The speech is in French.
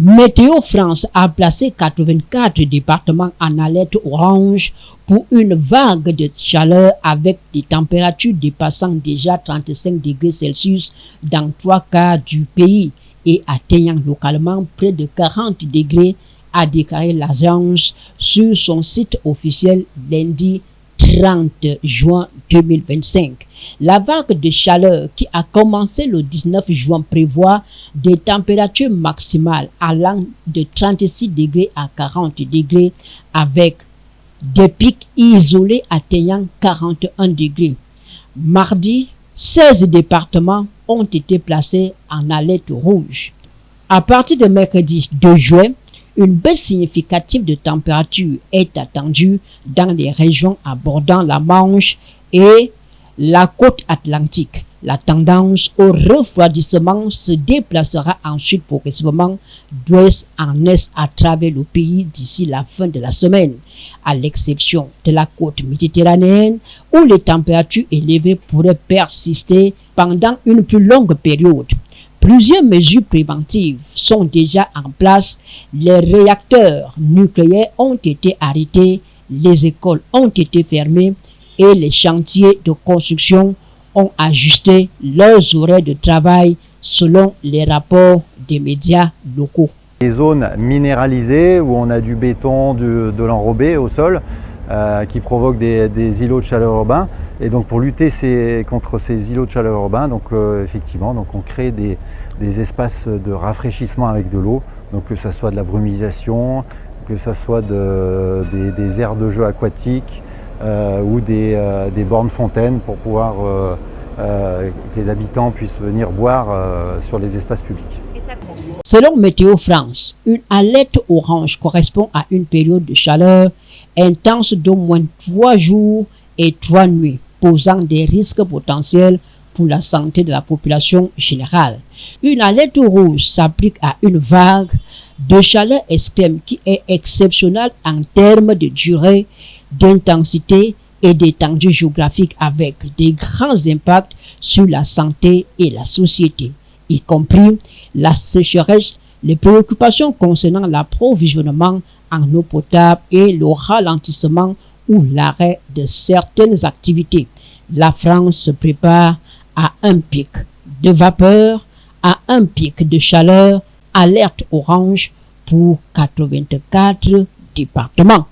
Météo France a placé 84 départements en alerte orange pour une vague de chaleur avec des températures dépassant déjà 35 degrés Celsius dans 3 quarts du pays et atteignant localement près de 40 degrés, a déclaré l'agence sur son site officiel lundi 30 juin 2025. La vague de chaleur qui a commencé le 19 juin prévoit des températures maximales allant de 36 degrés à 40 degrés avec des pics isolés atteignant 41 degrés. Mardi, 16 départements ont été placés en alerte rouge. À partir de mercredi 2 juin, une baisse significative de température est attendue dans les régions abordant la Manche et la côte atlantique. La tendance au refroidissement se déplacera ensuite progressivement d'ouest en est à travers le pays d'ici la fin de la semaine, à l'exception de la côte méditerranéenne où les températures élevées pourraient persister pendant une plus longue période. Plusieurs mesures préventives sont déjà en place. Les réacteurs nucléaires ont été arrêtés, les écoles ont été fermées et les chantiers de construction ont ajusté leurs horaires de travail selon les rapports des médias locaux. Les zones minéralisées où on a du béton, de l'enrobé au sol qui provoquent des îlots de chaleur urbains. Et donc pour lutter contre ces îlots de chaleur urbains, effectivement, on crée des espaces de rafraîchissement avec de l'eau, donc que ce soit de la brumisation, que ce soit des aires de jeu aquatiques ou des bornes fontaines pour pouvoir que les habitants puissent venir boire sur les espaces publics. Selon Météo France, une alerte orange correspond à une période de chaleur intense d'au moins 3 jours et 3 nuits, posant des risques potentiels pour la santé de la population générale. Une alerte rouge s'applique à une vague de chaleur extrême qui est exceptionnelle en termes de durée, d'intensité et d'étendue géographique avec des grands impacts sur la santé et la société, y compris la sécheresse, les préoccupations concernant l'approvisionnement en eau potable et le ralentissement ou l'arrêt de certaines activités. La France se prépare à un pic de vapeur, à un pic de chaleur, alerte orange pour 84 départements.